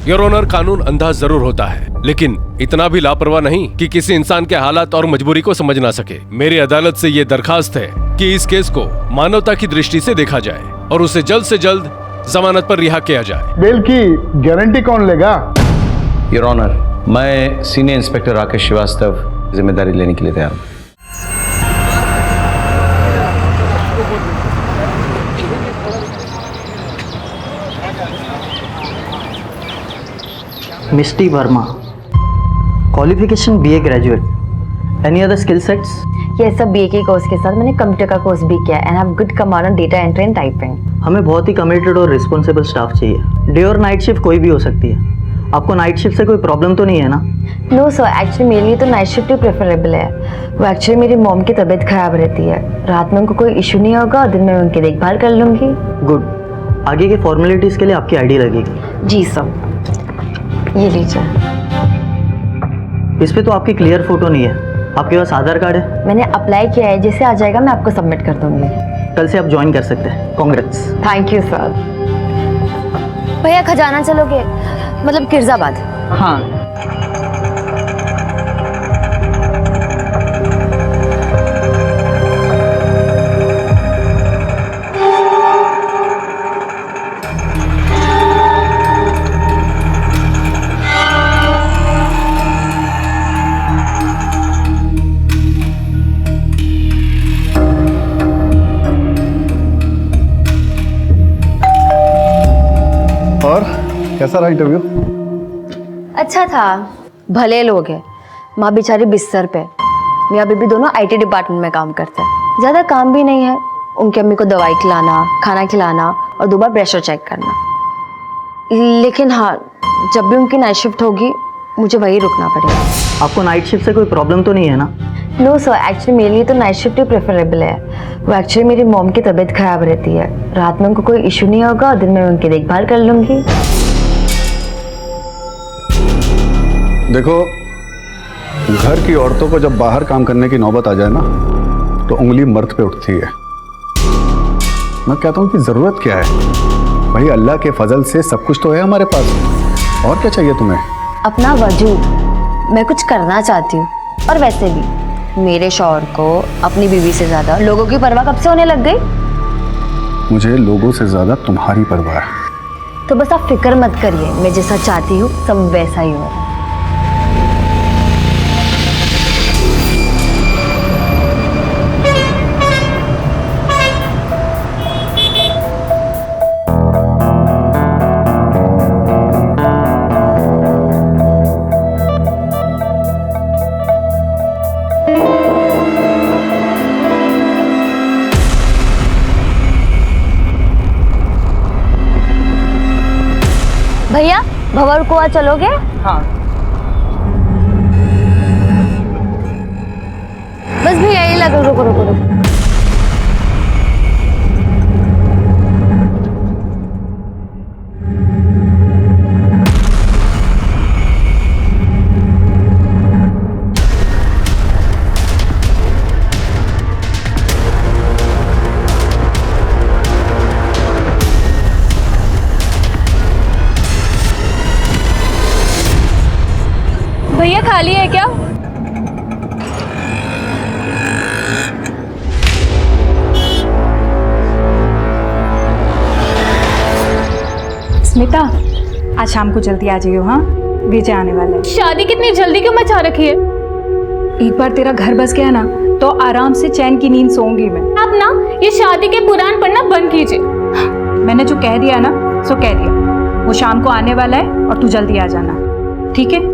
Your honour, कानून अंधा जरूर होता है, लेकिन इतना भी लापरवाह नहीं कि किसी इंसान के हालात और मजबूरी को समझ ना सके। मेरी अदालत से ये दरखास्त है कि इस केस को मानवता की दृष्टि से देखा जाए और उसे जल्द से जल्द जमानत पर रिहा किया जाए। बेल की गारंटी कौन लेगा? योर ऑनर, मैं सीनियर इंस्पेक्टर राकेश श्रीवास्तव जिम्मेदारी लेने के लिए तैयार हूँ। Mishti Verma, qualification BA graduate, any other skill sets? ये सब बीए के कोर्स के साथ मैंने कंप्यूटर का कोर्स भी किया and have good command on data entry and typing. हमें बहुत ही कमिटेड और रिस्पॉन्सिबल स्टाफ चाहिए। डे और नाइट शिफ्ट कोई भी हो सकती है। आपको नाइट शिफ्ट से कोई प्रॉब्लम तो नहीं है ना? नो सर, एक्चुअली मेरे लिए तो नाइट शिफ्ट ही प्रेफरेबल है। वो एक्चुअली मेरी मॉम की तबीयत खराब रहती है, रात में उनको कोई इशू नहीं होगा और दिन में उनकी देखभाल कर लूँगी। गुड। आगे की फॉर्मेलिटीज़ के लिए आपकी आईडी लगेगी। जी सर, ये लीजिए। इस पे तो आपकी क्लियर फोटो नहीं है, आपके पास आधार कार्ड है? मैंने अप्लाई किया है, जैसे आ जाएगा मैं आपको सबमिट कर दूंगी। कल से आप ज्वाइन कर सकते हैं। कांग्रेट्स। Thank you sir. भैया खजाना चलोगे? मतलब किरजाबाद। हाँ। और कैसा रहा इंटरव्यू? अच्छा था, भले लोग हैं। माँ बेचारी बिस्तर पे, मियाँ बीबी दोनों आईटी डिपार्टमेंट में काम करते हैं। ज़्यादा काम भी नहीं है, उनकी अम्मी को दवाई खिलाना, खाना खिलाना और 2 बार प्रेशर चेक करना। लेकिन हाँ, जब भी उनकी नाइट शिफ्ट होगी मुझे वहीं रुकना पड़ेगा। आपको नाइट शिफ्ट से कोई प्रॉब्लम तो नहीं है ना? नो सर, एक्चुअली मेरे लिए तो नाइट शिफ्ट ही प्रेफरेबल है। वो एक्चुअली मेरी मॉम की तबीयत खराब रहती है, रात में उनको कोई इशू नहीं होगा और दिन में उनकी देखभाल कर लूँगी। देखो, घर की औरतों को जब बाहर काम करने की नौबत आ जाए ना, तो उंगली मर्द पे उठती है। मैं कहता हूँ कि जरूरत क्या है भाई, अल्लाह के फजल से सब कुछ तो है हमारे पास, और क्या चाहिए तुम्हें? अपना वजूद मैं कुछ करना चाहती हूँ, और वैसे भी मेरे शौहर को अपनी बीवी से ज्यादा लोगों की परवाह कब से होने लग गई? मुझे लोगों से ज्यादा तुम्हारी परवाह है। तो बस आप फिक्र मत करिए, मैं जैसा चाहती हूँ सब वैसा ही हो। भैया भंवर कुआं चलोगे? हाँ। बस भैया यही लगा, रुको रुको रुको। भैया खाली है क्या? स्मिता, आज शाम को जल्दी आ जाइयो। हाँ, विजय आने वाला है। शादी कितनी जल्दी क्यों मचा रखी है? एक बार तेरा घर बस गया ना, तो आराम से चैन की नींद सोऊंगी मैं। आप ना ये शादी के पुराण पढ़ना बंद कीजिए। मैंने जो कह दिया ना, सो कह दिया। वो शाम को आने वाला है और तू जल्दी आ जाना, ठीक है?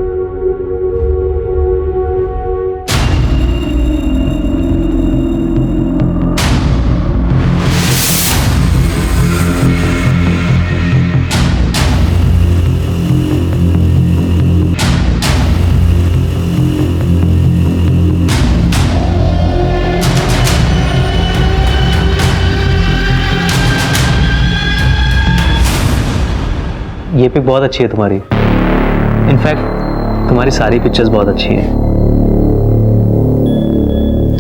ये पिक बहुत अच्छी है तुम्हारी। इनफैक्ट तुम्हारी सारी पिक्चर्स बहुत अच्छी हैं।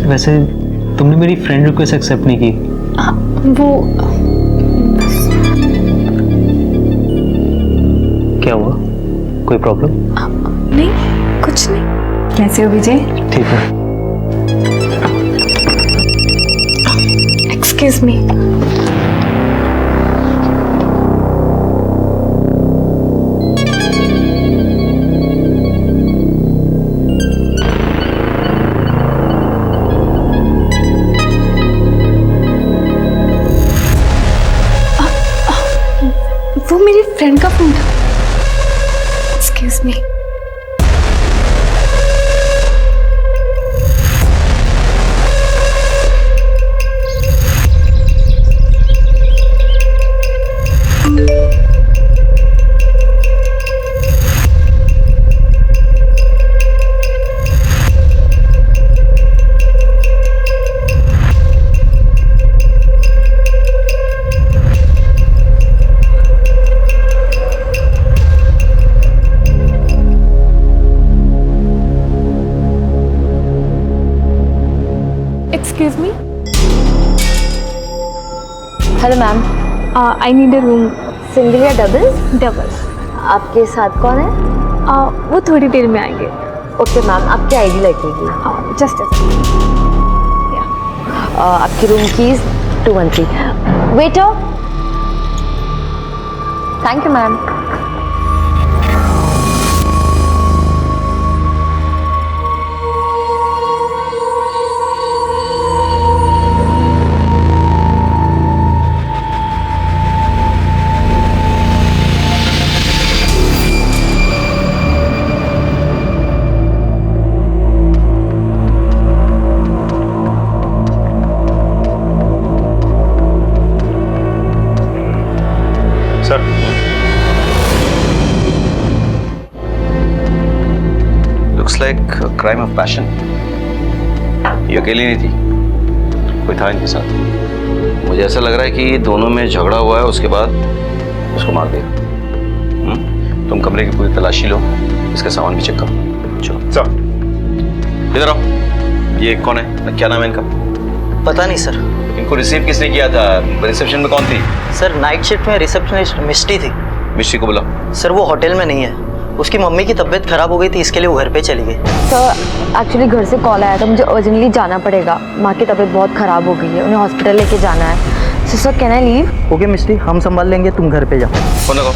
वैसे तुमने मेरी फ्रेंड रिक्वेस्ट एक्सेप्ट नहीं की। वो क्या हुआ? कोई प्रॉब्लम? नहीं, कुछ नहीं। कैसे हो विजय? ठीक है। Excuse me. वो मेरी फ्रेंड का फोन था। Excuse me. Excuse me, hello ma'am, I need a room. Single या डबल? डबल। आपके साथ कौन है? वो थोड़ी देर में आएंगे। ओके मैम, आपकी आईडी लगेगी। जस्ट आपकी room keys 213। Waiter. Thank you ma'am. Sir, looks like crime of passion. ये अकेली नहीं थी, कोई था इनके साथ। मुझे ऐसा लग रहा है कि दोनों में झगड़ा हुआ है, उसके बाद उसको मार दिया। तुम कमरे की पूरी तलाशी लो, इसका सामान भी चेक करो। चलो सर। इधर आओ। ये कौन है, क्या नाम है इनका? पता नहीं सर। इनको रिसीव किसने किया था? रिसेप्शन में कौन थी? सर नाइट शिफ्ट में रिसेप्शनिस्ट मिष्टी थी। मिस्ट्री को बुलाओ। सर वो होटल में नहीं है, उसकी मम्मी की तबीयत खराब हो गई थी, इसके लिए वो घर पे चली गई। सर एक्चुअली घर से कॉल आया था, मुझे अर्जेंटली जाना पड़ेगा। माँ की तबीयत बहुत ख़राब हो गई है, उन्हें हॉस्पिटल लेके जाना है। So sir can I leave? Okay Mishti, हम संभाल लेंगे, तुम घर पे जाओ। फोन लगाओ।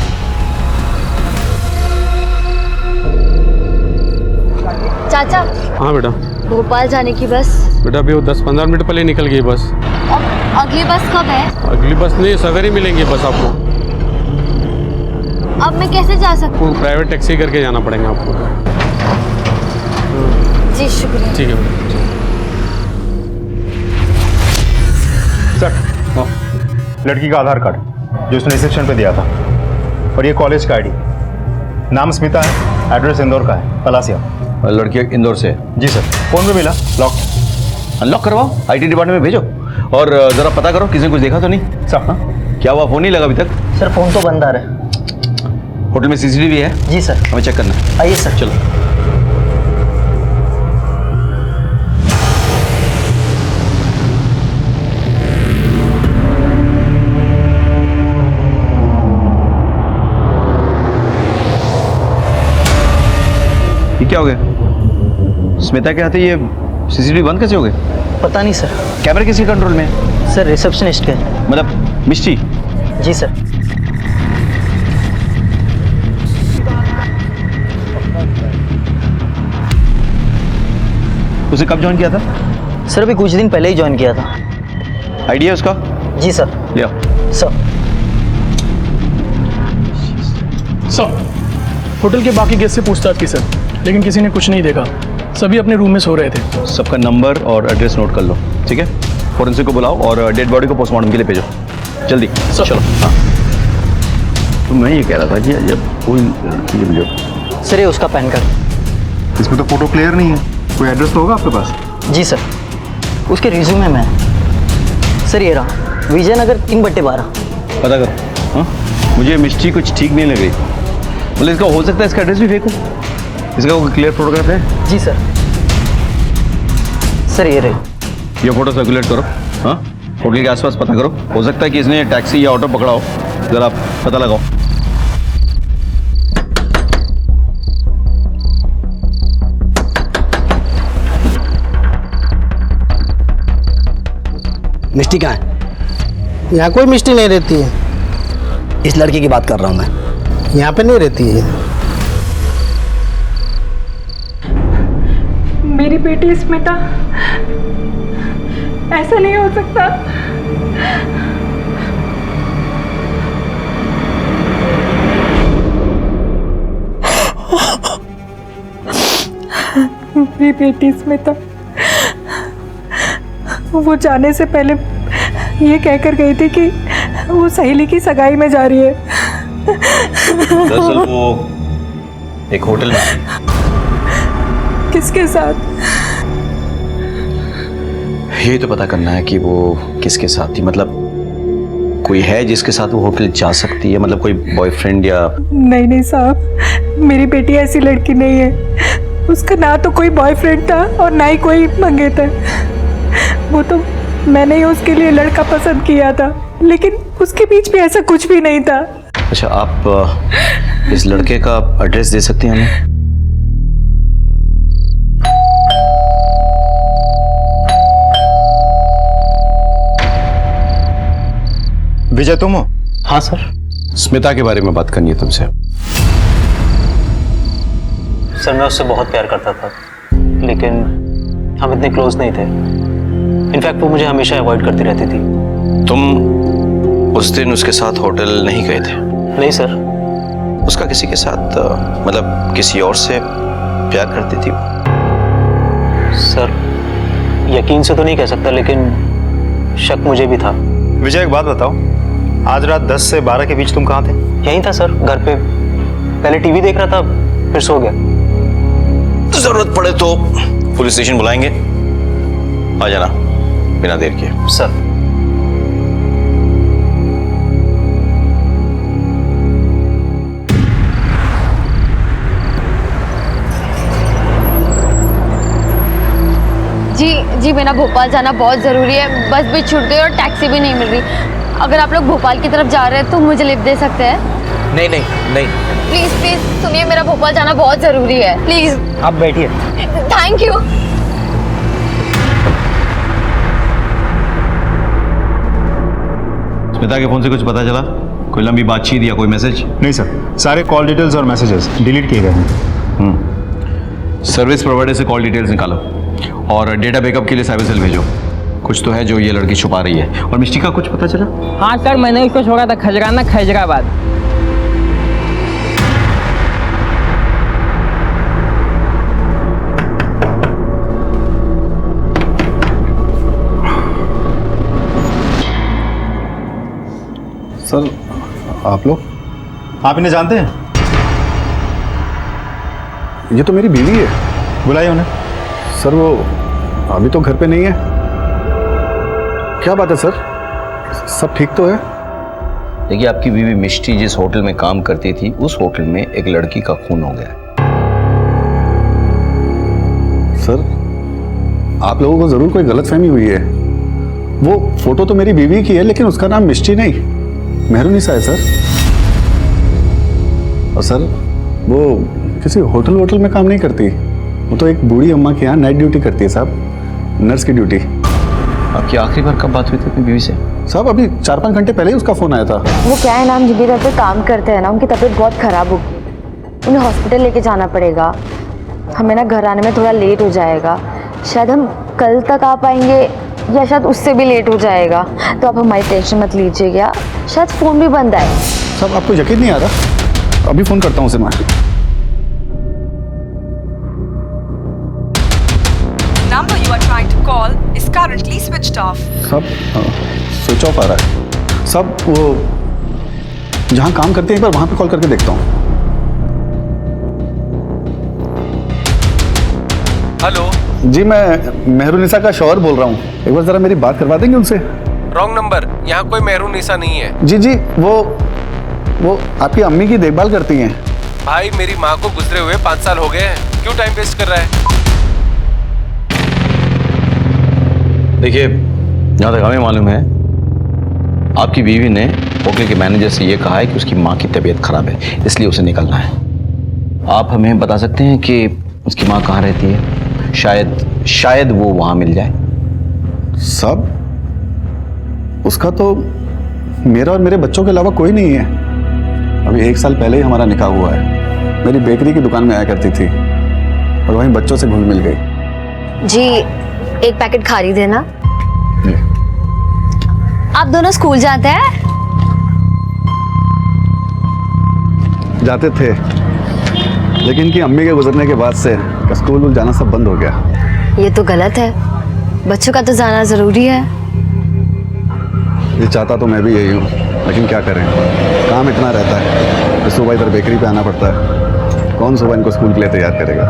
चाचा, हाँ बेटा। भोपाल जाने की बस। बेटा अभी वो 10-15 मिनट पहले निकल गई बस। अगली बस कब है? अगली बस नहीं, सवेरे मिलेंगी बस आपको। अब मैं कैसे जा सकती वो प्राइवेट टैक्सी करके जाना पड़ेगा आपको। हूँ? जी शुक्रिया। ठीक है बेटा। सर, लड़की का आधार कार्ड जो उसने रिसेप्शन पे दिया था, और ये कॉलेज का आईडी। नाम स्मिता है, एड्रेस इंदौर का है, पलासिया। और लड़की इंदौर से है? जी सर। फोन पे मिला, लॉक। अनलॉक करवाओ, आईटी डिपार्टमेंट में भेजो, और जरा पता करो किसी ने कुछ देखा तो नहीं। सर। हाँ? क्या हुआ, फोन नहीं लगा अभी तक? सर फोन तो बंद आ रहा है। होटल में सीसीटीवी है? जी सर। हमें चेक करना है। आइए सर। चलो। ये क्या हो गया? स्मिता के हाथ ये सीसीटीवी बंद कैसे हो गए? पता नहीं सर। कैमरे किसके कंट्रोल में है? सर रिसेप्शनिस्ट के। मतलब मिष्टी? जी सर। उसे कब ज्वाइन किया था? सर अभी कुछ दिन पहले ही ज्वाइन किया था। आइडिया उसका? जी सर। ले आओ। सर सर, होटल के बाकी गेस्ट से पूछताछ की सर, लेकिन किसी ने कुछ नहीं देखा। सभी अपने रूम में सो रहे थे। सबका नंबर और एड्रेस नोट कर लो, ठीक है? फॉरेंसिक को बुलाओ और डेड बॉडी को पोस्टमार्टम के लिए भेजो, जल्दी। चलो। हाँ, तो मैं ये कह रहा था कि जब कोई लड़की जब सर ये उसका पैन कार्ड। इसमें तो फोटो क्लियर नहीं है, कोई एड्रेस तो होगा आपके पास? जी सर, उसके रिज्यूमे में है। सर ये रहा, विजयनगर 3/12। पता करो। हाँ, मुझे मिस्ट्री कुछ ठीक नहीं लग रही। मतलब इसका हो सकता है इसका एड्रेस भी फेक हो। इसका कोई क्लियर फोटोग्राफ है? जी सर। सर ये रही। ये फोटो सर्कुलेट करो। हाँ, होटल के आसपास पता करो, हो सकता है कि इसने टैक्सी या ऑटो पकड़ा हो, जरा पता लगाओ। मिष्टी कहाँ है? यहाँ कोई मिष्टी नहीं रहती है। इस लड़की की बात कर रहा हूँ मैं। यहाँ पे नहीं रहती है। मेरी बेटी स्मिता, ऐसा नहीं हो सकता। मेरी बेटी स्मिता वो जाने से पहले ये कहकर गई थी कि वो सहेली की सगाई में जा रही है। दरअसल वो एक होटल में। किसके साथ? यही तो पता करना है कि वो किसके साथ थी। मतलब कोई है जिसके साथ वो होटल जा सकती है, मतलब कोई बॉयफ्रेंड या? नहीं नहीं साहब, मेरी बेटी ऐसी लड़की नहीं है। उसका ना तो कोई बॉयफ्रेंड था और ना ही कोई मंगेतर। वो तो मैंने ही उसके लिए लड़का पसंद किया था, लेकिन उसके बीच में ऐसा कुछ भी नहीं था। अच्छा, आप इस लड़के का एड्रेस दे सकती हैं हमें? विजय तुम हो? हाँ सर। स्मिता के बारे में बात करनी है तुमसे। सर मैं उससे बहुत प्यार करता था, लेकिन हम इतने क्लोज नहीं थे। इनफैक्ट वो मुझे हमेशा अवॉइड करती रहती थी। तुम उस दिन उसके साथ होटल नहीं गए थे? नहीं सर। उसका किसी के साथ मतलब किसी और से प्यार करती थी? सर यकीन से तो नहीं कह सकता, लेकिन शक मुझे भी था। विजय एक बात बताओ, आज रात 10 से 12 के बीच तुम कहाँ थे? यहीं था सर, घर पे। पहले टीवी देख रहा था, फिर सो गया। जरूरत पड़े तो पुलिस स्टेशन बुलाएंगे, आ जाना बिना देर किए। सर। जी मेरा भोपाल जाना बहुत ज़रूरी है। बस भी छूट गई और टैक्सी भी नहीं मिल रही। अगर आप लोग भोपाल की तरफ जा रहे हैं तो मुझे लिफ्ट दे सकते हैं? नहीं नहीं नहीं। प्लीज़ प्लीज़ सुनिए, मेरा भोपाल जाना बहुत ज़रूरी है। प्लीज़ आप बैठिए। Thank you. स्मिता के फोन से कुछ पता चला? कोई लंबी बातचीत या कोई मैसेज? नहीं सर, सारे कॉल डिटेल्स और मैसेजेस डिलीट किए गए हैं। सर्विस प्रोवाइडर से कॉल डिटेल्स निकालो और डेटा बैकअप के लिए साइबर सेल भेजो। कुछ तो है जो ये लड़की छुपा रही है। और मिष्टी का कुछ पता चला? हाँ सर, मैंने उसको छोड़ा था खजराना खैजराबाद। सर आप लोग? आप इन्हें जानते हैं? ये तो मेरी बीवी है। बुलाइए उन्हें। सर वो अभी तो घर पे नहीं है। क्या बात है सर, सब ठीक तो है? देखिए, आपकी बीवी मिष्टी जिस होटल में काम करती थी, उस होटल में एक लड़की का खून हो गया। सर आप लोगों को जरूर कोई गलतफहमी हुई है। वो फोटो तो मेरी बीवी की है, लेकिन उसका नाम मिष्टी नहीं, मेहरुनिसा है सर। और सर वो किसी होटल वोटल में काम नहीं करती। वो तो एक बूढ़ी अम्मा के यहाँ नाइट ड्यूटी करती है साहब, नर्स की ड्यूटी। आपकी आखिरी बार कब बात हुई थी अपनी बीवी से? साहब अभी 4-5 घंटे पहले ही उसका फोन आया था। वो क्या है ना, हम जिनकी घर पे काम करते हैं ना, उनकी तबीयत बहुत ख़राब हो गई। उन्हें हॉस्पिटल लेके जाना पड़ेगा। हमें ना घर आने में थोड़ा लेट हो जाएगा। शायद हम कल तक आ पाएंगे या शायद उससे भी लेट हो जाएगा। तो आप हमारी टेंशन मत लीजिएगा। शायद फ़ोन भी बंद आए। साहब आपको यकीन नहीं आ रहा? अभी फ़ोन करता हूँ उसे मैं। Number you are trying to call is currently switched off. सब स्विच ऑफ आ रहा है। सब वो जहाँ काम करते हैं, एक बार वहाँ पे कॉल करके देखता हूँ। हेलो जी, मैं मेहरुनिसा का शौहर बोल रहा हूँ। एक बार ज़रा मेरी बात करवा देंगे उनसे? रॉन्ग नंबर, यहाँ कोई मेहरुनिसा नहीं है। जी जी, वो आपकी अम्मी की देखभाल करती हैं। भाई मेरी माँ को गुजरे हुए 5 साल हो गए हैं, क्यों टाइम वेस्ट कर रहा है? देखिए, जहाँ तक हमें मालूम है, आपकी बीवी ने होटल के मैनेजर से ये कहा है कि उसकी माँ की तबीयत खराब है, इसलिए उसे निकलना है। आप हमें बता सकते हैं कि उसकी माँ कहाँ रहती है? शायद वो वहाँ मिल जाए। सब उसका तो मेरा और मेरे बच्चों के अलावा कोई नहीं है। अभी 1 साल पहले ही हमारा निकाह हुआ है। मेरी बेकरी की दुकान में आया करती थी और वहीं बच्चों से घुल मिल गई। जी 1 पैकेट खारी देना। आप दोनों स्कूल जाते हैं? जाते थे, लेकिन कि अम्मी के गुजरने के बाद से स्कूल जाना सब बंद हो गया। ये तो गलत है, बच्चों का तो जाना जरूरी है। ये चाहता तो मैं भी यही हूँ, लेकिन क्या करें, काम इतना रहता है कि सुबह इधर बेकरी पे आना पड़ता है। कौन सुबह इनको स्कूल के लिए तैयार करेगा?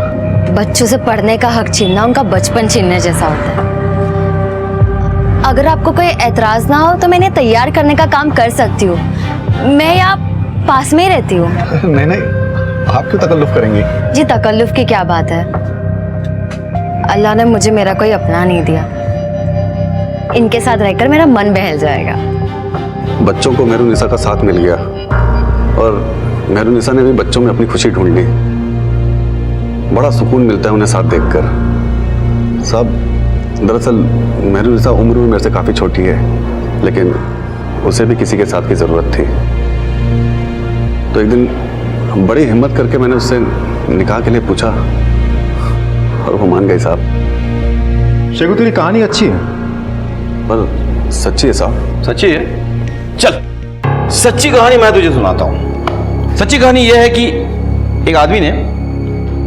बच्चों से पढ़ने का हक छीनना उनका बचपन छीनने जैसा होता है। अगर आपको कोई एतराज ना हो तो मैं इन्हें तैयार करने का काम कर सकती हूँ। मैं यहाँ पास में ही रहती हूँ। नहीं नहीं, आप क्यों तकल्लुफ करेंगी? जी तकल्लुफ की क्या बात है, अल्लाह ने मुझे मेरा कोई अपना नहीं दिया। इनके साथ रहकर मेरा मन बहल जाएगा। बच्चों को मेहरुनिसा का साथ मिल गया और मेहरुनिसा ने भी बच्चों में अपनी खुशी ढूंढ ली। बड़ा सुकून मिलता है उन्हें साथ देखकर। सब दरअसल मेहरुनिसा उम्र में मेरे से काफ़ी छोटी है, लेकिन उसे भी किसी के साथ की ज़रूरत थी। तो एक दिन बड़ी हिम्मत करके मैंने उससे निकाह के लिए पूछा और वो मान गई साहब। शेखू तेरी कहानी अच्छी है, पर सच्ची है साहब। सच्ची है? चल सच्ची कहानी मैं तुझे सुनाता हूं। सच्ची कहानी यह है कि एक आदमी ने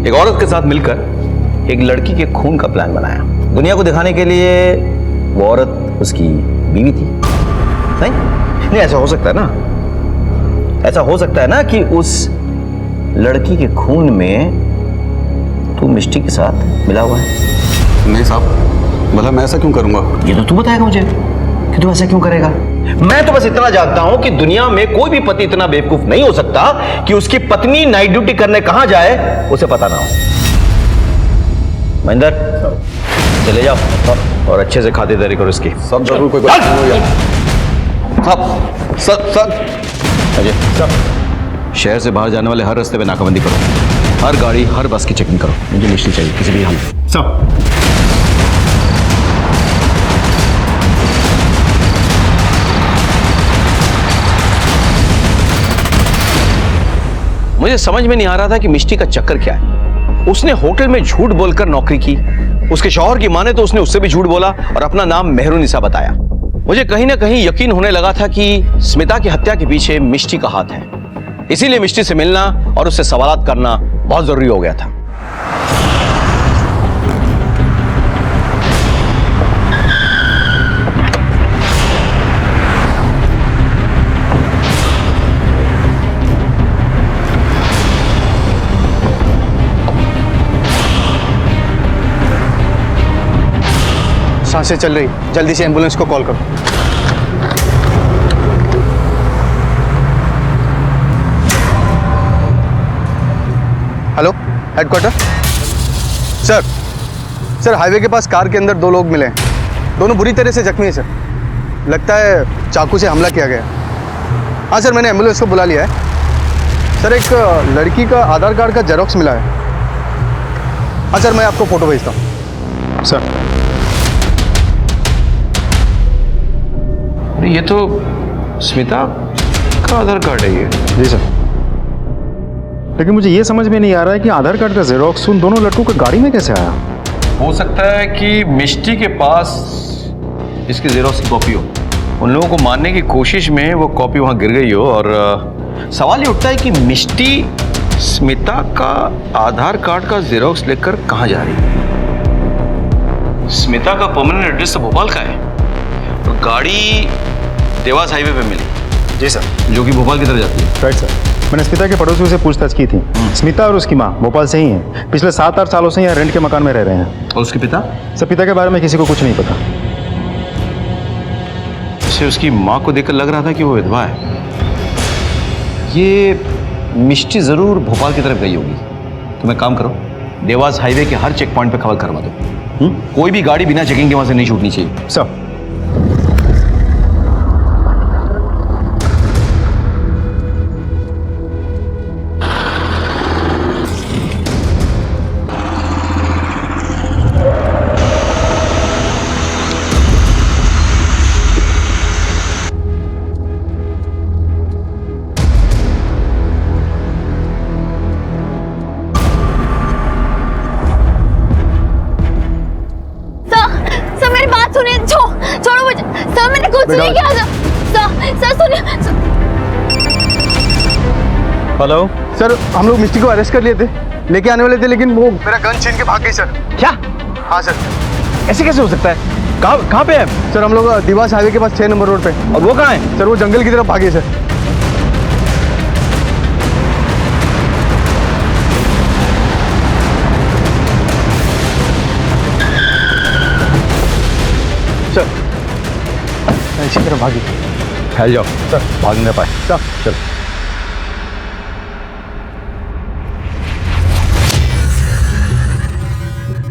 एक औरत के साथ मिलकर एक लड़की के खून का प्लान बनाया। दुनिया को दिखाने के लिए वो औरत उसकी बीवी थी। नहीं ऐसा हो सकता है ना, ऐसा हो सकता है ना कि उस लड़की के खून में तू मिष्टी के साथ मिला हुआ है। नहीं साहब, भला मैं ऐसा क्यों करूंगा? ये तो तू बताएगा मुझे कि तू ऐसा क्यों करेगा। मैं तो बस इतना जानता हूं कि दुनिया में कोई भी पति इतना बेवकूफ नहीं हो सकता कि उसकी पत्नी नाइट ड्यूटी करने कहां जाए उसे पता ना हो। महेंद्र चले जाओ और अच्छे से खातिरदारी करो इसकी। सब जरूर कोई सब अजय सब शहर से बाहर जाने वाले हर रास्ते पे नाकाबंदी करो। हर गाड़ी हर बस की चेकिंग करो। मुझे मिष्टी चाहिए किसी भी हालत में। सब मुझे समझ में नहीं आ रहा था कि मिष्टी का चक्कर क्या है। उसने होटल में झूठ बोलकर नौकरी की। उसके शौहर की माने तो उसने उससे भी झूठ बोला और अपना नाम मेहरुनिसा बताया। मुझे कहीं ना कहीं यकीन होने लगा था कि स्मिता की हत्या के पीछे मिष्टी का हाथ है। इसीलिए मिष्टी से मिलना और उससे सवालात करना बहुत जरूरी हो गया था। सांसें चल रही, जल्दी से एम्बुलेंस को कॉल करो। Hello headquarter. सर हाईवे के पास कार के अंदर 2 लोग मिले हैं। दोनों बुरी तरह से जख्मी हैं सर। लगता है चाकू से हमला किया गया। हाँ सर, मैंने एम्बुलेंस को बुला लिया है। सर एक लड़की का आधार कार्ड का जेरोक्स मिला है। हाँ सर, मैं आपको फ़ोटो भेजता हूँ। सर ये तो स्मिता का आधार कार्ड है ये। जी सर, लेकिन मुझे ये समझ में नहीं आ रहा है कि आधार कार्ड का जेरोक्स उन दोनों लड़कों की गाड़ी में कैसे आया। हो सकता है कि मिष्टी के पास इसकी जेरोक्स की कॉपी हो। उन लोगों को मारने की कोशिश में वो कॉपी वहां गिर गई हो। और सवाल ये उठता है कि मिष्टी स्मिता का आधार कार्ड का जेरोक्स लेकर कहां जा रही है। स्मिता का परमानेंट एड्रेस तो भोपाल का है और गाड़ी देवास हाईवे पे मिली। जी सर, जो कि भोपाल की तरफ जाती है। राइट सर, मैंने स्मिता के पड़ोसियों से पूछताछ की थी। स्मिता और उसकी माँ भोपाल से ही हैं। पिछले 7-8 सालों से यहाँ रेंट के मकान में रह रहे हैं। और उसके पिता? सर पिता के बारे में किसी को कुछ नहीं पता। उसे उसकी माँ को देखकर लग रहा था कि वो विधवा है। ये मिष्टी जरूर भोपाल की तरफ गई होगी। तुम एक काम करो, देवास हाईवे के हर चेक पॉइंट पे खबर करवा दो। कोई भी गाड़ी बिना चेकिंग के वहां से नहीं छूटनी चाहिए। सर सुनिए क्या सर सुनिए। हेलो सर, हम लोग मिस्टी को अरेस्ट कर लिए थे, लेके आने वाले थे, लेकिन वो मेरा गन छीन के भाग गई सर। क्या? हाँ सर। ऐसे कैसे हो सकता है? कहाँ पे है? सर हम लोग दिवास हाईवे के पास 6 नंबर रोड पे। और वो कहाँ है? सर वो जंगल की तरफ भागे सर। सर इसी तरफ भागी। फैल जाओ सर, भाग नहीं पाए। सर चल।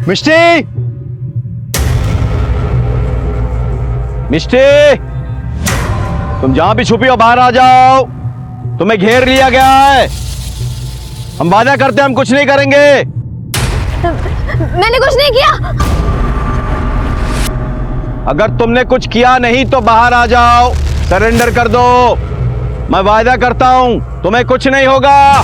मिष्टी, मिष्टी, तुम जहां भी छुपी हो बाहर आ जाओ। तुम्हें घेर लिया गया है। हम वादा करते हैं हम कुछ नहीं करेंगे। मैंने कुछ नहीं किया। अगर तुमने कुछ किया नहीं तो बाहर आ जाओ, सरेंडर कर दो। मैं वादा करता हूं तुम्हें कुछ नहीं होगा।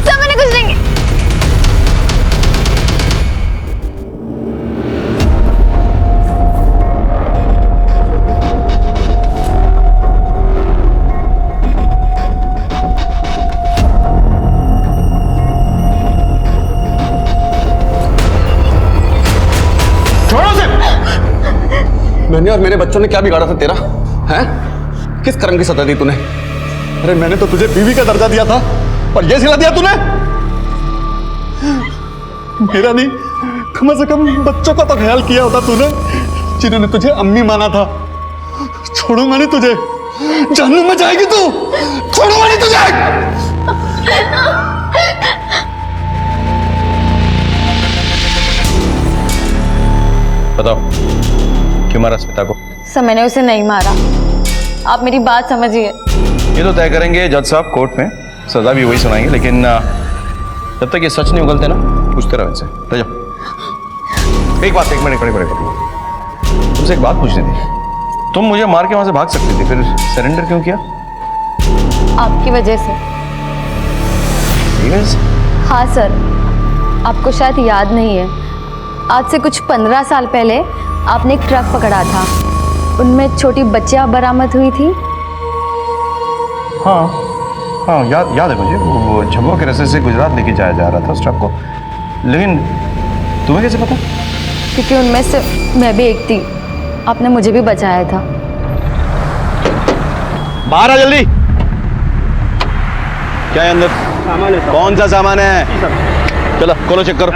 सर मैंने कुछ नहीं किया। मैंने और मेरे बच्चों ने क्या बिगाड़ा था तेरा? हैं? किस कर्म की सजा दी तूने? अरे मैंने तो तुझे बीवी का दर्जा दिया था और ये सिला दिया तूने? मेरा नहीं, कम से कम बच्चों का तो ख्याल किया होता तूने, जिन्होंने तुझे अम्मी माना था। छोड़ूंगा नहीं तुझे, जहन्नुम में जाएगी तू। छोड़ूंगा नहीं तुझे। बताओ क्यों मारा स्मिता को? सर मैंने उसे नहीं मारा, आप मेरी बात समझिए। ये तो तय करेंगे जज साहब कोर्ट में, सजा भी वही सुनाएंगे, लेकिन जब तक ये सच नहीं उगलते ना, पूछते रहो इनसे। ले जाओ। एक मिनट खड़े तुमसे एक बात पूछनी थी। तुम मुझे मार के वहां से भाग सकती थी, फिर सरेंडर क्यों किया? आपकी वजह से। हाँ सर, आपको शायद याद नहीं है, आज से कुछ 15 साल पहले आपने एक ट्रक पकड़ा था, उनमें छोटी बच्चियां बरामद हुई थी। हाँ याद है मुझे। वो झब्बों के रास्ते से गुजरात लेके जाया जा रहा था उस ट्रक को। लेकिन तुम्हें कैसे पता? क्योंकि उनमें से मैं भी एक थी, आपने मुझे भी बचाया था। बाहर आ जल्दी। क्या है अंदर? सामान है। कौन सा सामान है? चलो खोलो, चेक करो।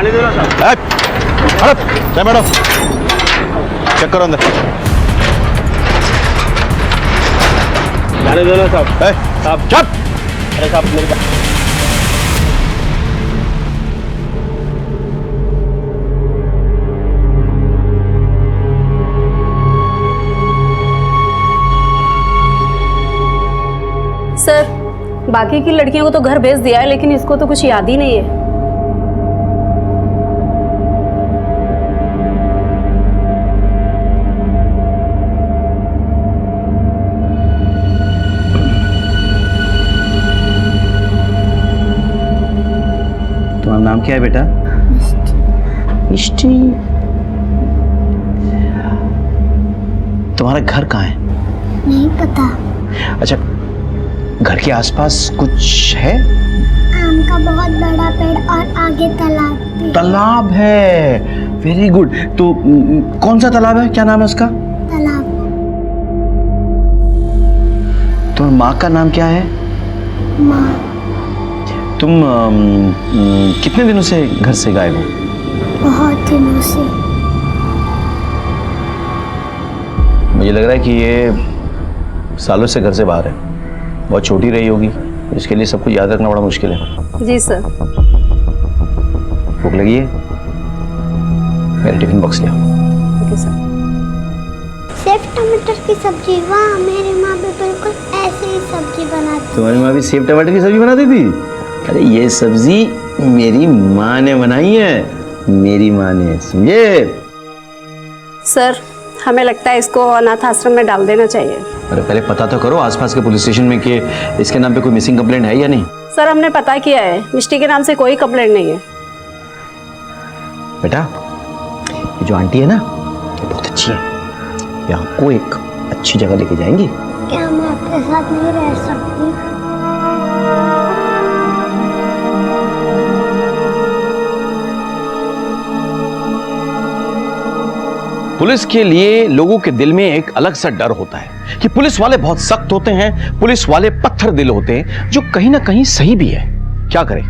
बैठो, चेक करो अंदर। जाने दो ना साहब। चुप। अरे साहब मेरे पास। सर बाकी की लड़कियों को तो घर भेज दिया है, लेकिन इसको तो कुछ याद ही नहीं है। तुम्हारा नाम क्या है बेटा? मिष्टी। तुम्हारा घर कहाँ है? नहीं पता। अच्छा, घर के आसपास कुछ है? आम का बहुत बड़ा पेड़ और आगे तालाब भी। तालाब है, वेरी गुड। तो कौन सा तालाब है? क्या नाम है उसका? तालाब। तुम्हारी माँ का नाम क्या है? माँ। तुम कितने दिनों से घर से गायब हो? बहुत दिनों से। मुझे लग रहा है कि ये सालों से घर से बाहर है, बहुत छोटी रही होगी, इसके लिए सब कुछ याद रखना बड़ा मुश्किल है। जी सर। भूख लगी है? मेरे टिफिन बॉक्स ले आओ। Okay sir. सेव टमाटर की सब्जी, वाह, मेरी माँ भी बिल्कुल ऐसे ही सब्जी बनाती। तुम्हारी माँ भी सेव टमाटर की सब्जी बनाती थी? अरे ये सब्जी मेरी माँ ने बनाई है, मेरी माँ ने, समझे? सर हमें लगता है इसको अनाथ आश्रम में डाल देना चाहिए। अरे पहले पता तो करो आसपास के पुलिस स्टेशन में कि इसके नाम पे कोई मिसिंग कंप्लेंट है या नहीं। सर हमने पता किया है, मिष्टी के नाम से कोई कंप्लेंट नहीं है। बेटा ये जो आंटी है ना ये बहुत अच्छी है, ये आपको एक अच्छी जगह लेके जाएंगी। क्या मैं आपके साथ नहीं रह सकती? पुलिस के लिए लोगों के दिल में एक अलग सा डर होता है कि पुलिस वाले बहुत सख्त होते हैं, पुलिस वाले पत्थर दिल होते हैं, जो कहीं ना कहीं सही भी है। क्या करें,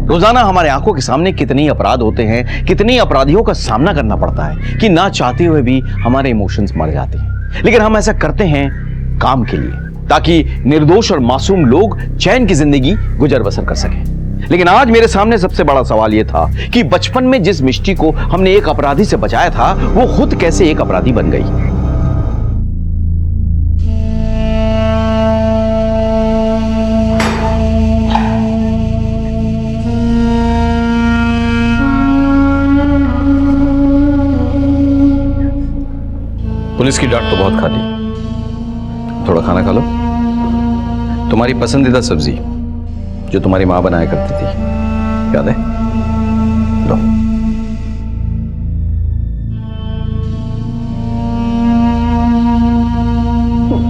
रोजाना हमारे आंखों के सामने कितने अपराध होते हैं, कितने अपराधियों का सामना करना पड़ता है कि ना चाहते हुए भी हमारे इमोशंस मर जाते हैं। लेकिन हम ऐसा करते हैं काम के लिए, ताकि निर्दोष और मासूम लोग चैन की जिंदगी गुजर बसर कर सकें। लेकिन आज मेरे सामने सबसे बड़ा सवाल यह था कि बचपन में जिस मिष्टी को हमने एक अपराधी से बचाया था, वो खुद कैसे एक अपराधी बन गई। पुलिस की डांट तो बहुत खा ली, थोड़ा खाना खा लो। तुम्हारी पसंदीदा सब्जी जो तुम्हारी माँ बनाया करती थी, याद है? लो।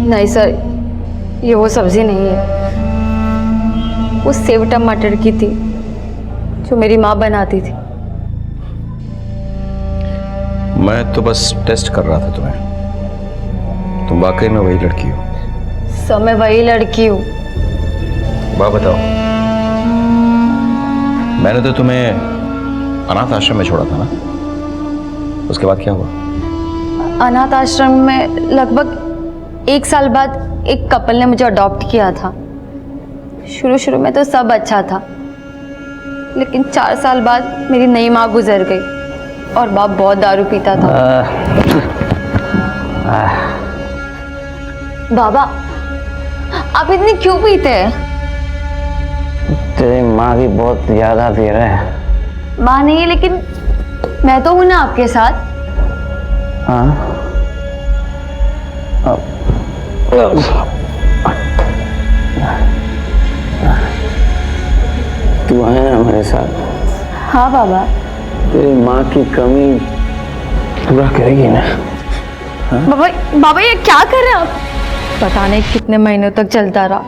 नहीं सर, ये वो सब्जी नहीं है, वो सेव टमाटर की थी जो मेरी माँ बनाती थी। मैं तो बस टेस्ट कर रहा था तुम्हें, तुम वाकई में वही लड़की हो। सर मैं वही लड़की हूँ। बात बताओ, मैंने तो तुम्हें अनाथ आश्रम में छोड़ा था ना, उसके बाद क्या हुआ? अनाथ आश्रम में लगभग 1 साल बाद एक कपल ने मुझे अडॉप्ट किया था। शुरू में तो सब अच्छा था, लेकिन 4 साल बाद मेरी नई माँ गुजर गई और बाप बहुत दारू पीता था। बाबा आप इतनी क्यों पीते हैं? तेरी माँ की बहुत याद आती है। माँ नहीं, लेकिन मैं तो हूं ना आपके साथ। हाँ तू है ना हमारे साथ? हाँ बाबा। तेरी माँ की कमी पूरा करेगी ना? बाबा बाबा ये क्या कर रहे हैं आप? पता नहीं कितने महीनों तक चलता रहा,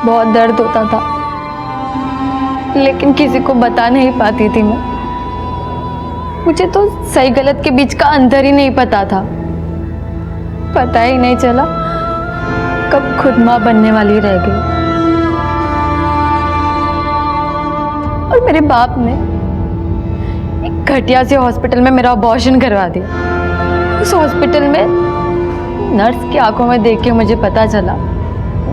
बहुत दर्द होता था, लेकिन किसी को बता नहीं पाती थी मैं। मुझे तो सही गलत के बीच का अंतर ही नहीं पता था। पता ही नहीं चला कब खुद माँ बनने वाली रह गई। और मेरे बाप ने एक घटिया से हॉस्पिटल में मेरा अबॉर्शन करवा दिया। उस हॉस्पिटल में नर्स की आंखों में देख के मुझे पता चला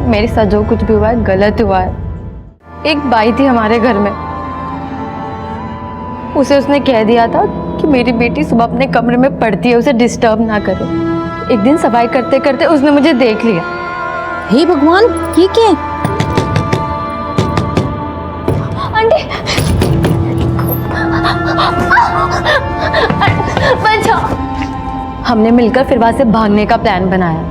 मेरे साथ जो कुछ भी हुआ है गलत हुआ है। एक बाई थी हमारे घर में, उसे उसने कह दिया था कि मेरी बेटी सुबह अपने कमरे में पढ़ती है, उसे डिस्टर्ब ना करे। एक दिन सफाई करते करते उसने मुझे देख लिया। हे भगवान, ये क्या? आंटी बचाओ। हमने मिलकर फिर वहां से भागने का प्लान बनाया।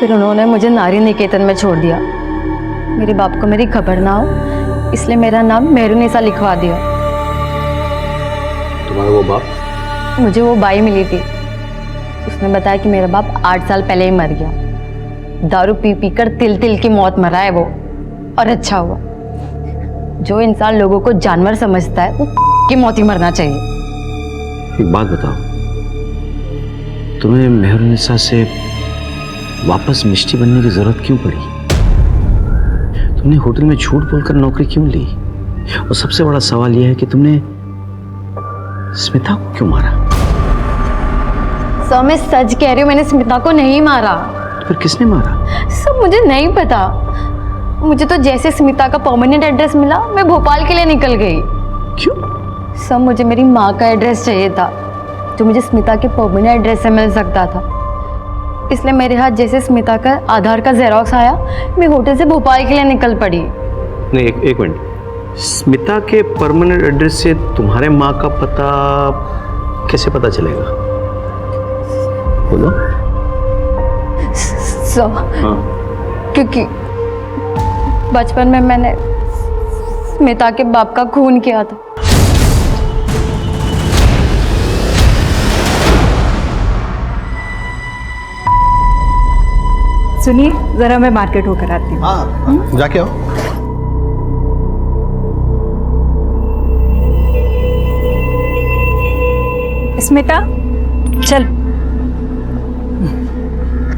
फिर उन्होंने मुझे नारी निकेतन में छोड़ दिया। मेरे बाप को मेरी खबर ना हो, इसलिए मेरा नाम मेहरुनिसा लिखवा दिया। तुम्हारा वो बाप? मुझे वो बाई मिली थी, उसने बताया कि मेरा बाप 8 साल पहले ही मर गया। दारू पी पी कर तिल तिल की मौत मरा है वो, और अच्छा हुआ। जो इंसान लोगों को जानवर समझता है वो की मौत ही मरना चाहिए। एक बात बताओ, तुम्हें मेहरुनिसा से वापस मिष्टी बनने की जरूरत क्यों पड़ी? तुमने होटल में झूठ बोलकर नौकरी क्यों ली? और सबसे बड़ा सवाल यह है कि तुमने स्मिता को क्यों मारा? सर मैं सच कह रही हूँ, मैंने स्मिता को नहीं मारा। तो फिर किसने मारा? सर मुझे नहीं पता। मुझे तो जैसे स्मिता का परमानेंट एड्रेस मिला, मैं भोपाल के लिए निकल गई। क्यों? सर मुझे मेरी माँ का एड्रेस चाहिए था, जो मुझे स्मिता के परमानेंट एड्रेस से मिल सकता था। इसलिए मेरे हाथ जैसे स्मिता का आधार का जेरोक्स आया, मैं होटल से भोपाल के लिए निकल पड़ी। नहीं, एक मिनट। स्मिता के परमानेंट एड्रेस से तुम्हारे माँ का पता कैसे पता चलेगा? बोलो। हाँ। क्योंकि बचपन में मैंने स्मिता के बाप का खून किया था। सुनिए, जरा मैं मार्केट होकर आती हूँ। हाँ, जाके आओ। स्मिता, चल।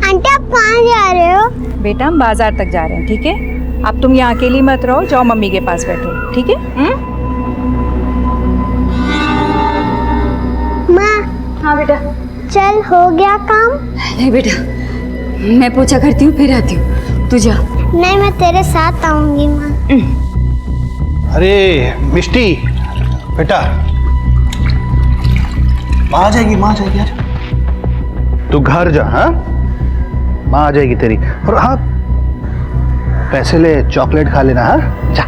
आंटी आप कहाँ जा रहे हो? बेटा, हम बाजार तक जा रहे हैं, ठीक है? अब तुम यहाँ अकेली मत रहो, जाओ मम्मी के पास बैठो, ठीक है? माँ। हाँ बेटा। चल, हो गया काम? नहीं बेटा, मैं पूछा करती हूँ फिर आती हूँ, तू जा। नहीं, मैं तेरे साथ आऊंगी माँ। अरे मिष्टी बेटा, माँ आ जाएगी, माँ आ जाएगी यार। तू घर जा, हाँ? माँ आ जाएगी तेरी। और हाँ, पैसे ले, चॉकलेट खा लेना, हाँ? जा।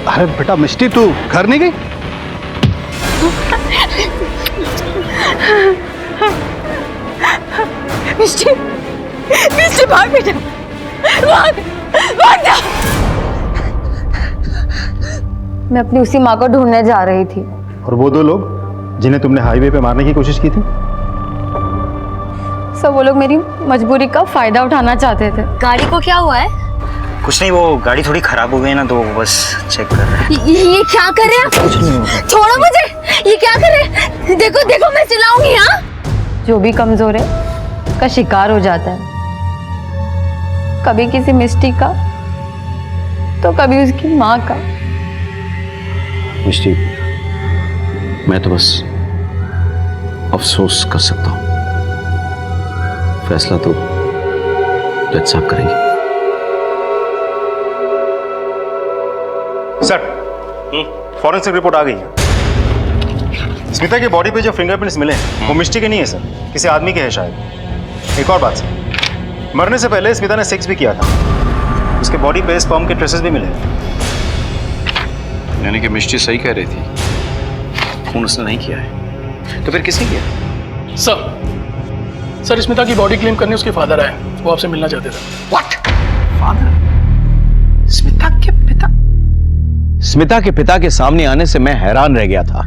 अरे बेटा मिष्टी, तू घर नहीं गई? मिष्टी, मिष्टी भाग बेटा, भाग, भाग जा। मैं अपनी उसी माँ को ढूंढने जा रही थी। और वो दो लोग जिन्हें तुमने हाईवे पे मारने की कोशिश की थी? सब वो लोग मेरी मजबूरी का फायदा उठाना चाहते थे। गाड़ी को क्या हुआ है? कुछ नहीं, वो गाड़ी थोड़ी खराब हो गई ना, तो बस चेक कर रहे हैं। ये क्या कर रहे हैं? छोड़ो मुझे, ये क्या कर रहे हैं? देखो देखो, मैं चिल्लाऊंगी। हाँ, जो भी कमजोर है उसका शिकार हो जाता है, कभी किसी मिष्टी का तो कभी उसकी माँ का। मिष्टी, मैं तो बस अफसोस कर सकता हूं, फैसला तो जज साहब करेंगे। सर, फॉरेंसिक रिपोर्ट आ गई है। स्मिता की बॉडी पे जो फिंगरप्रिंट्स मिले हैं वो मिष्टी के नहीं है सर, किसी आदमी के हैं शायद। एक और बात सर, मरने से पहले स्मिता ने सेक्स भी किया था, उसके बॉडी पे स्पर्म के ट्रेसेस भी मिले। यानी कि मिष्टी सही कह रही थी, खून उसने नहीं किया है, तो फिर किसने किया? सर स्मिता की बॉडी क्लेम करने उसके फादर आए, वो आपसे मिलना चाहते थे। व्हाट? फादर? स्मिता के पिता? स्मिता के पिता के सामने आने से मैं हैरान रह गया था।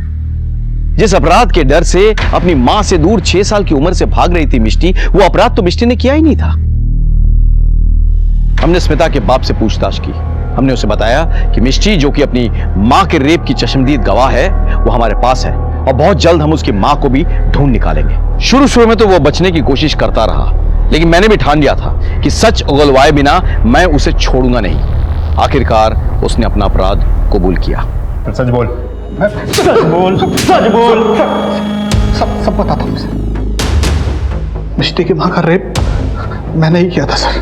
जिस अपराध के डर से अपनी मां से दूर 6 साल की उम्र से भाग रही थी मिष्टी, वो अपराध तो मिष्टी ने किया ही नहीं था। हमने स्मिता के बाप से पूछताछ की। हमने उसे बताया कि मिष्टी, जो कि अपनी मां के रेप की चश्मदीद गवाह है, वो हमारे पास है और बहुत जल्द हम उसकी मां को भी ढूंढ निकालेंगे। शुरू में तो वो बचने की कोशिश करता रहा, लेकिन मैंने भी ठान लिया था कि सच उगलवाए बिना मैं उसे छोड़ूंगा नहीं। आखिरकार उसने अपना अपराध कबूल किया। सच बोल, सच बोल, सच बोल। सब पता था मुझे। मिष्टी की मां का रेप मैंने ही किया था सर।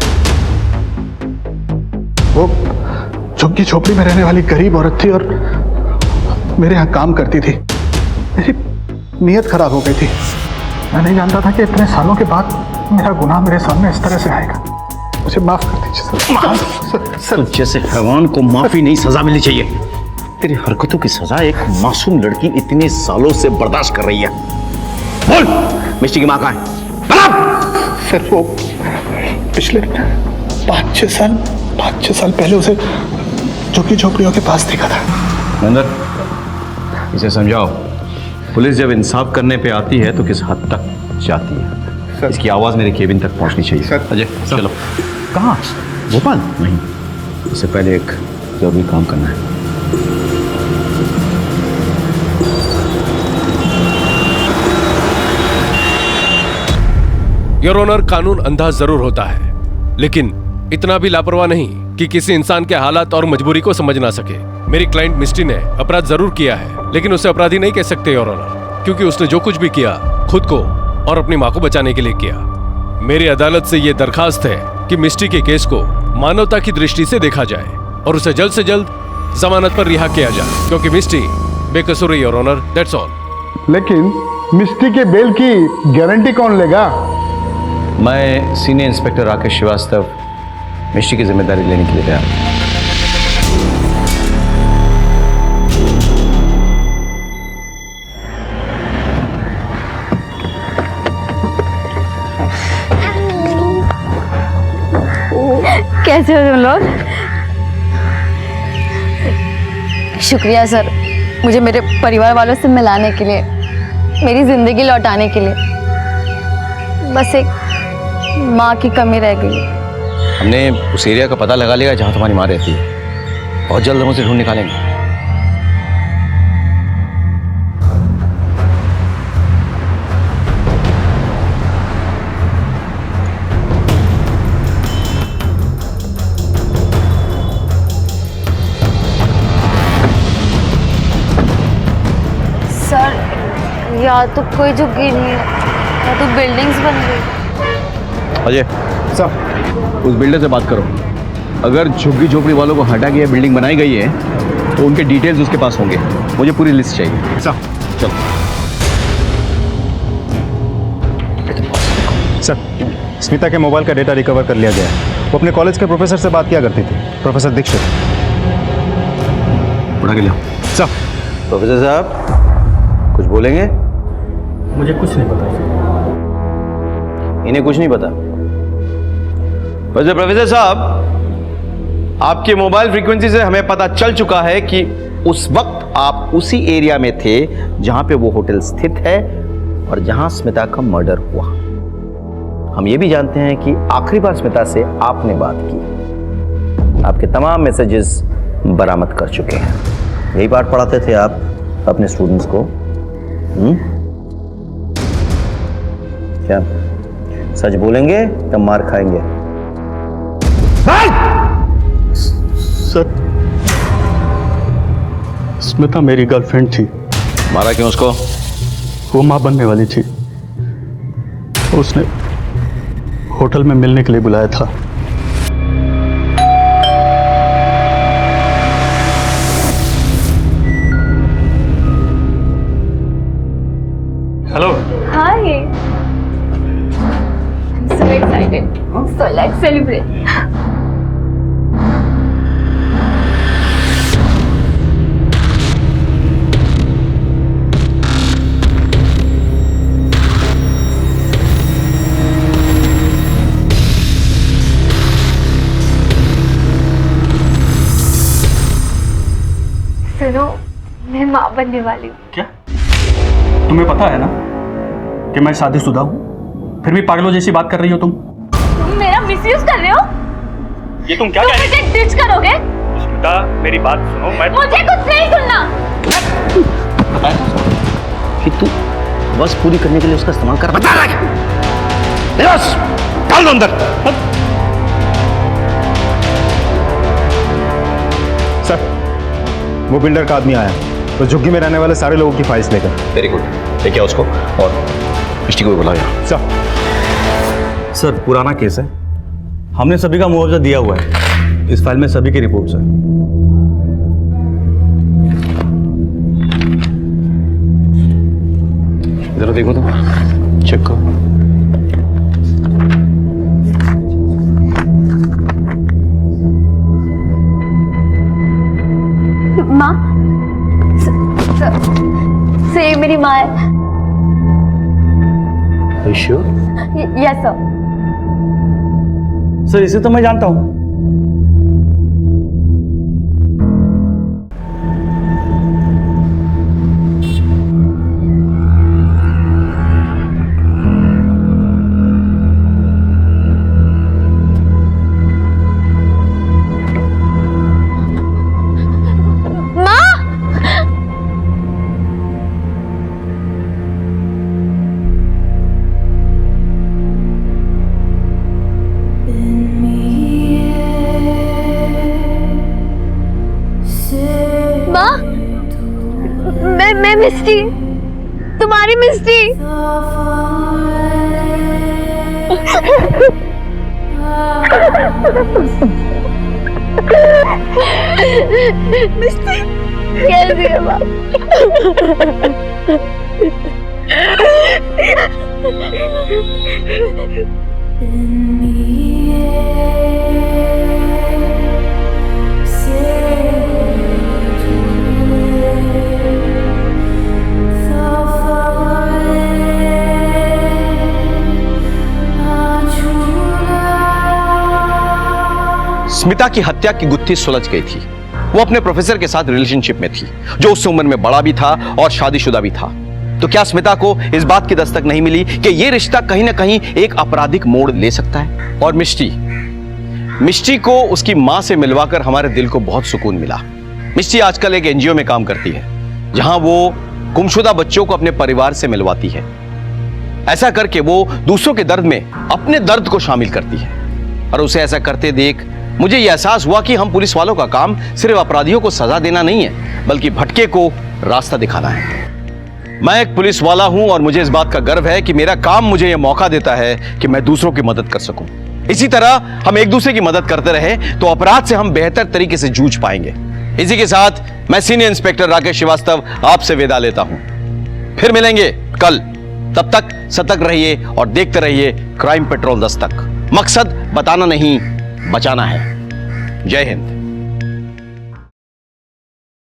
वो झुग्गी झोपड़ी में रहने वाली गरीब औरत थी और मेरे यहाँ काम करती थी। मेरी नीयत खराब हो गई थी। मैं नहीं जानता था कि इतने सालों के बाद मेरा गुनाह मेरे सामने इस तरह से आएगा। मुझे माफ कर दीजिए सर। तो जैसे हैवान को माफी नहीं, सजा मिलनी चाहिए। तेरी हरकतों की सजा एक मासूम लड़की इतने सालों से बर्दाश्त कर रही है। बोल, मिष्टी की मां कहाँ है? सर वो पिछले 5-6 साल पहले उसे झुग्गी झोपड़ियों के पास देखा था। महेंद्र, इसे समझाओ, पुलिस जब इंसाफ करने पे आती है तो किस हद तक जाती है। इसकी आवाज मेरे केबिन तक पहुंचनी चाहिए। सर, अजय चलो। कहाँ? भोपाल? नहीं, इससे पहले एक जरूरी काम करना है। योर ऑनर, कानून अंधा जरूर होता है, लेकिन इतना भी लापरवाह नहीं कि किसी इंसान के हालात और मजबूरी को समझ ना सके। मेरी क्लाइंट मिस्टी ने अपराध जरूर किया है, लेकिन उसे अपराधी नहीं कह सकते योर ऑनर, क्योंकि उसने जो कुछ भी किया खुद को और अपनी माँ को बचाने के लिए किया। मेरी अदालत से ये दरखास्त है कि मिस्टी के केस को मानवता की दृष्टि से देखा जाए और उसे जल्द से जल्द जमानत पर रिहा किया जाए, क्योंकि मिस्टी बेकसूर है योर ऑनर, दैट्स ऑल। लेकिन मिस्टी के बेल की गारंटी कौन लेगा? मैं सीनियर इंस्पेक्टर राकेश श्रीवास्तव मिस्टी की जिम्मेदारी लेने के लिए तैयार हूं। कैसे हो तुम लोग? शुक्रिया सर, मुझे मेरे परिवार वालों से मिलाने के लिए, मेरी जिंदगी लौटाने के लिए। बस एक माँ की कमी रह गई। हमने उस एरिया का पता लगा लिया जहां तुम्हारी माँ रहती है। बहुत जल्द हम उसे ढूंढ निकालेंगे। सर, या तो कोई झुग्गी नहीं है या तो बिल्डिंग्स बन गई। अजय सर, उस बिल्डर से बात करो। अगर झुग्गी झोपड़ी वालों को हटा के बिल्डिंग बनाई गई है तो उनके डिटेल्स उसके पास होंगे। मुझे पूरी लिस्ट चाहिए। सर चलो। सर, स्मिता के मोबाइल का डेटा रिकवर कर लिया गया है। वो अपने कॉलेज के प्रोफेसर से बात किया करती थी, प्रोफेसर दीक्षित। उठा के लिया। सर। प्रोफेसर साहब कुछ बोलेंगे? मुझे कुछ नहीं पता। इन्हें कुछ नहीं पता। वैसे प्रोफेसर साहब, आपके मोबाइल फ्रीक्वेंसी से हमें पता चल चुका है कि उस वक्त आप उसी एरिया में थे जहां पे वो होटल स्थित है और जहां स्मिता का मर्डर हुआ। हम ये भी जानते हैं कि आखिरी बार स्मिता से आपने बात की। आपके तमाम मैसेजेस बरामद कर चुके हैं। यही पाठ पढ़ाते थे आप अपने स्टूडेंट्स को? क्या सच बोलेंगे तब मार खाएंगे? सर, स्मिता मेरी गर्लफ्रेंड थी। मारा क्यों उसको? वो मां बनने वाली थी। उसने होटल में मिलने के लिए बुलाया था। Hello. Hi. I'm so excited. So let's celebrate. सुनो, मैं माँ बनने वाली हूँ। क्या? तुम्हें पता है ना कि मैं शादीशुदा हूँ, फिर भी पागलों जैसी बात कर रही हो तुम। तुम मेरा मिसयूज कर रहे हो? ये तुम क्या कह रही हो? मुझे डिच करोगे? स्मिता, मेरी बात सुनो। मुझे कुछ नहीं सुनना। कि तू बस पूरी करने के लिए उसका इस्तेमाल कर। बता रहा है। बस डाल दो अंदर। सर, वो बिल्डर का आदमी आया तो झुग्गी में रहने वाले सारे लोगों की फाइल्स लेकर। वेरी गुड, लेके आओ उसको और मिस्टी को बुलाओ यहाँ। सर, पुराना केस है, हमने सभी का मुआवजा दिया हुआ है। इस फाइल में सभी की रिपोर्ट्स हैं। जरा देखो तो, चेक करो। माँ, से ये मेरी माँ है। श्योर? Yes sir. सर, इसे तो मैं जानता हूँ। Me मैं मिस्टी, तुम्हारी मिस्टी। मिस्टी कैसी है बाप? स्मिता की हत्या की गुत्थी सुलझ गई थी। वो अपने प्रोफेसर के साथ रिलेशनशिप में थी, जो उस उम्र में बड़ा भी था और शादीशुदा भी था। तो क्या स्मिता को इस बात की दस्तक नहीं मिली कि यह रिश्ता कहीं ना कहीं एक आपराधिक मोड़ ले सकता है? और मिष्टी को उसकी मां से मिलवाकर हमारे दिल को बहुत सुकून मिला। मिष्टी आजकल एक एनजीओ में काम करती है, जहां वो गुमशुदा बच्चों को अपने परिवार से मिलवाती है। ऐसा करके वो दूसरों के दर्द में अपने दर्द को शामिल करती है। और उसे ऐसा करते देख मुझे यह एहसास हुआ कि हम पुलिस वालों का काम सिर्फ अपराधियों को सजा देना नहीं है, बल्कि भटके को रास्ता दिखाना है। मैं एक पुलिस वाला हूं और मुझे इस बात का गर्व है कि मेरा काम मुझे यह मौका देता है कि मैं दूसरों की मदद कर सकूं। इसी तरह हम एक दूसरे की मदद करते रहे तो अपराध से हम बेहतर तरीके से जूझ पाएंगे। इसी के साथ मैं सीनियर इंस्पेक्टर राकेश श्रीवास्तव आपसे विदा लेता हूं। फिर मिलेंगे कल। तब तक सतर्क रहिए और देखते रहिए क्राइम पेट्रोल दस्तक। मकसद बताना नहीं, बचाना है। जय हिंद।